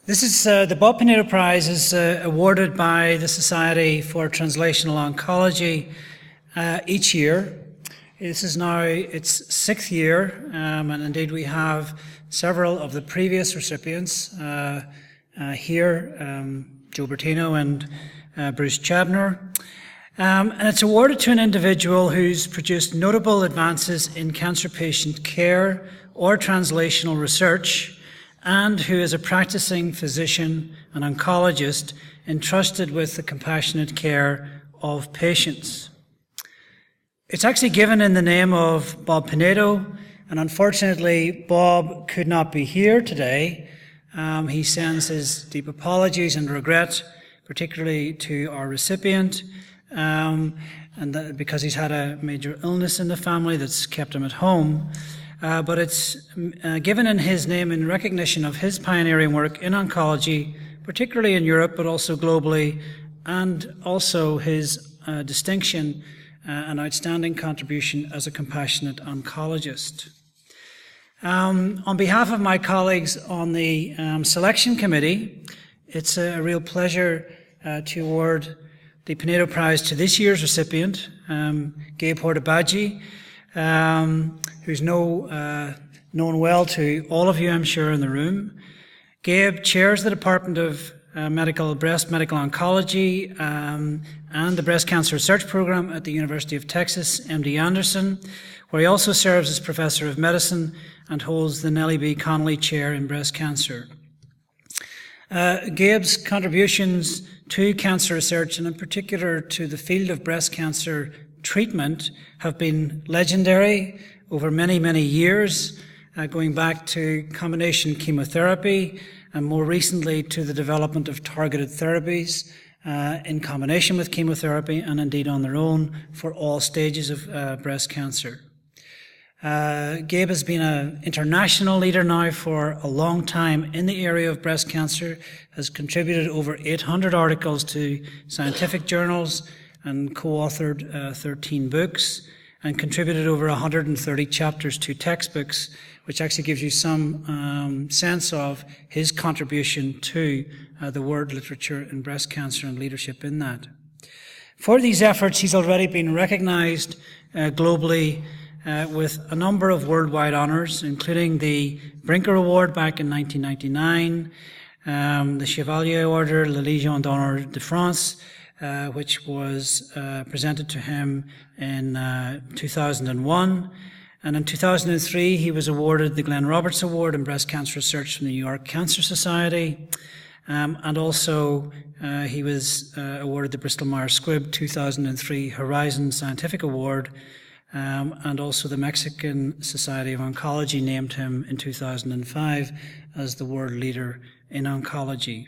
This is the Bob Pinedo Prize is awarded by the Society for Translational Oncology each year. This is now its sixth year, and indeed we have several of the previous recipients here, Joe Bertino and Bruce Chabner. And it's awarded to an individual who's produced notable advances in cancer patient care or translational research, and who is a practicing physician and oncologist entrusted with the compassionate care of patients. It's actually given in the name of Bob Pinedo, and unfortunately Bob could not be here today. He sends his deep apologies and regret, particularly to our recipient, because he's had a major illness in the family that's kept him at home. But it's given in his name in recognition of his pioneering work in oncology, particularly in Europe, but also globally, and also his distinction and outstanding contribution as a compassionate oncologist. On behalf of my colleagues on the selection committee, it's a real pleasure to award the Pinedo Prize to this year's recipient, Gabe Hortabaji, who's known well to all of you, I'm sure, in the room. Gabe chairs the Department of Breast Medical Oncology and the Breast Cancer Research Program at the University of Texas, MD Anderson, where he also serves as Professor of Medicine and holds the Nellie B. Connolly Chair in Breast Cancer. Gabe's contributions to cancer research, and in particular to the field of breast cancer treatment, have been legendary over many, many years, going back to combination chemotherapy and more recently to the development of targeted therapies in combination with chemotherapy and indeed on their own for all stages of breast cancer. Gabe has been an international leader now for a long time in the area of breast cancer, has contributed over 800 articles to scientific journals and co-authored 13 books, and contributed over 130 chapters to textbooks, which actually gives you some sense of his contribution to the world literature in breast cancer and leadership in that. For these efforts, he's already been recognized globally with a number of worldwide honors, including the Brinker Award back in 1999, the Chevalier Order, la Légion d'honneur de France, which was presented to him in 2001. And in 2003, he was awarded the Glenn Roberts Award in Breast Cancer Research from the New York Cancer Society. And also, he was awarded the Bristol-Myers Squibb 2003 Horizon Scientific Award, and also the Mexican Society of Oncology named him in 2005 as the world leader in oncology.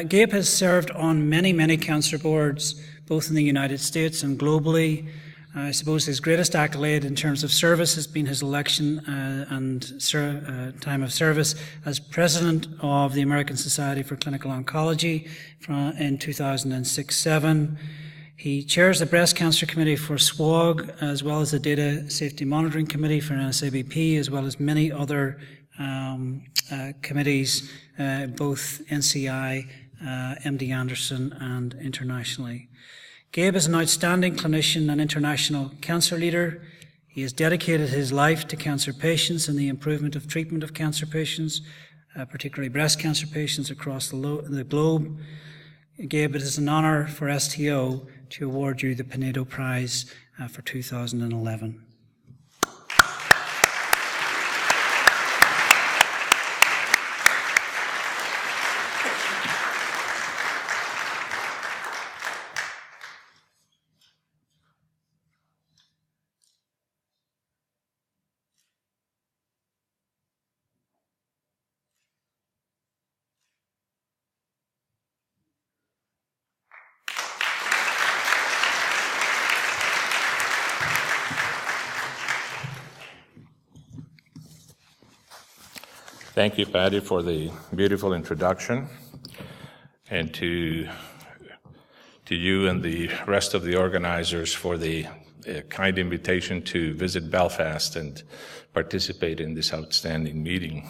Gabe has served on many, many cancer boards, both in the United States and globally. I suppose his greatest accolade in terms of service has been his election and time of service as president of the American Society for Clinical Oncology in 2006-07. He chairs the Breast Cancer Committee for SWOG, as well as the Data Safety Monitoring Committee for NSABP, as well as many other committees, both NCI, MD Anderson, and internationally. Gabe is an outstanding clinician and international cancer leader. He has dedicated his life to cancer patients and the improvement of treatment of cancer patients, particularly breast cancer patients across the globe. Gabe, it is an honor for STO to award you the Pinedo Prize for 2011. Thank you, Patty, for the beautiful introduction, and to you and the rest of the organizers for the kind invitation to visit Belfast and participate in this outstanding meeting.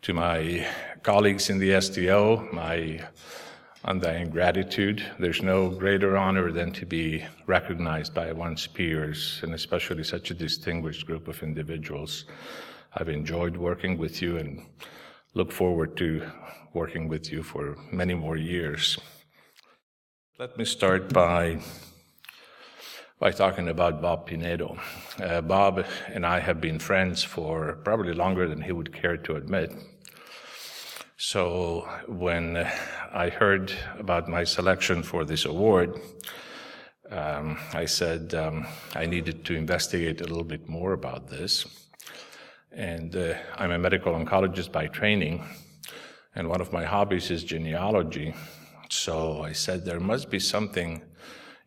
To my colleagues in the SDO, my undying gratitude. There's no greater honor than to be recognized by one's peers, and especially such a distinguished group of individuals. I've enjoyed working with you and look forward to working with you for many more years. Let me start by talking about Bob Pinedo. Bob and I have been friends for probably longer than he would care to admit. So when I heard about my selection for this award, I said I needed to investigate a little bit more about this. And I'm a medical oncologist by training, and one of my hobbies is genealogy. So I said there must be something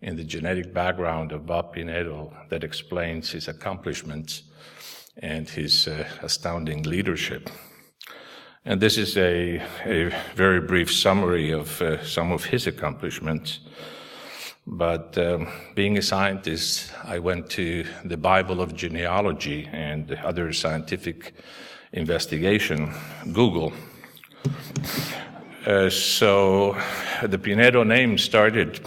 in the genetic background of Bob Pinedo that explains his accomplishments and his astounding leadership. And this is a very brief summary of some of his accomplishments. But being a scientist, I went to the Bible of genealogy and other scientific investigation, Google. So the Pinedo name started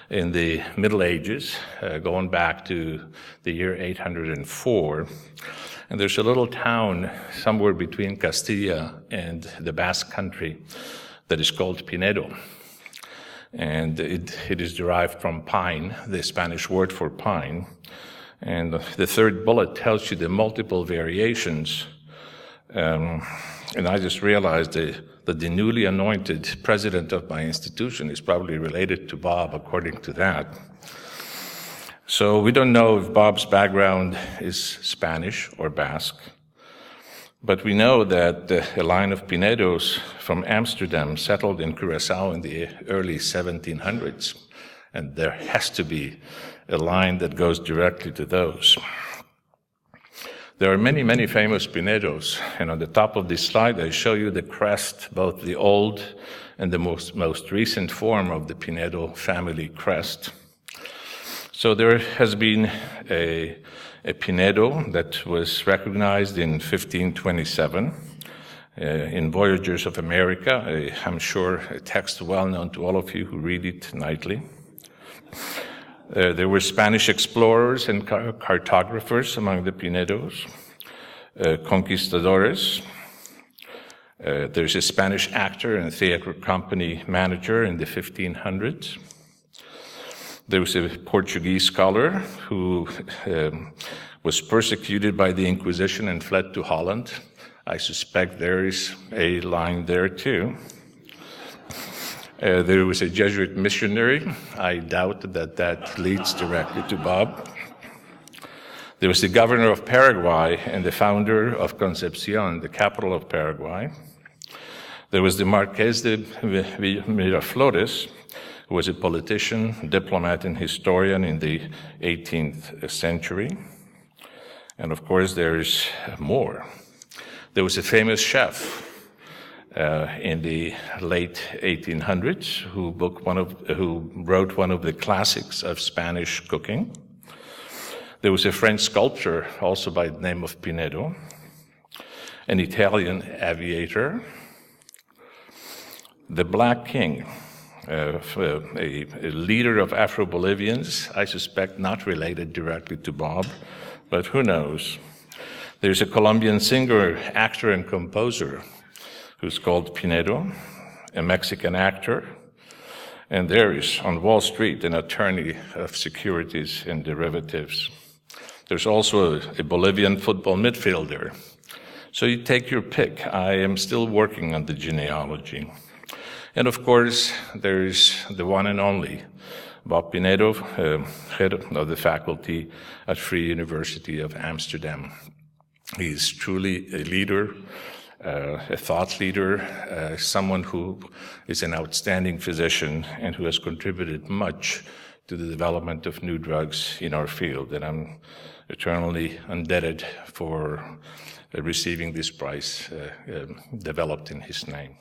in the Middle Ages, going back to the year 804. And there's a little town somewhere between Castilla and the Basque country that is called Pinedo. And it is derived from pine, the Spanish word for pine. And the third bullet tells you the multiple variations. And I just realized that the newly anointed president of my institution is probably related to Bob, according to that. So we don't know if Bob's background is Spanish or Basque, but we know that a line of Pinedos from Amsterdam settled in Curacao in the early 1700s, and there has to be a line that goes directly to those. There are many, many famous Pinedos, and on the top of this slide I show you the crest, both the old and the most recent form of the Pinedo family crest. So there has been a Pinedo that was recognized in 1527 in Voyagers of America, I'm sure a text well known to all of you who read it nightly. There were Spanish explorers and cartographers among the Pinedos, conquistadores. There's a Spanish actor and theater company manager in the 1500s. There was a Portuguese scholar who was persecuted by the Inquisition and fled to Holland. I suspect there is a line there too. There was a Jesuit missionary. I doubt that leads directly to Bob. There was the governor of Paraguay and the founder of Concepcion, the capital of Paraguay. There was the Marqués de Miraflores, who was a politician, diplomat, and historian in the 18th century. And of course, there's more. There was a famous chef in the late 1800s who wrote one of the classics of Spanish cooking. There was a French sculptor, also by the name of Pinedo, an Italian aviator, the Black King, a leader of Afro-Bolivians, I suspect not related directly to Bob, but who knows. There's a Colombian singer, actor, and composer who's called Pinedo, a Mexican actor, and there is, on Wall Street, an attorney of securities and derivatives. There's also a Bolivian football midfielder. So you take your pick. I am still working on the genealogy. And of course, there's the one and only Bob Pinedo, head of the faculty at Free University of Amsterdam. He's truly a leader, a thought leader, someone who is an outstanding physician and who has contributed much to the development of new drugs in our field. And I'm eternally indebted for receiving this prize developed in his name.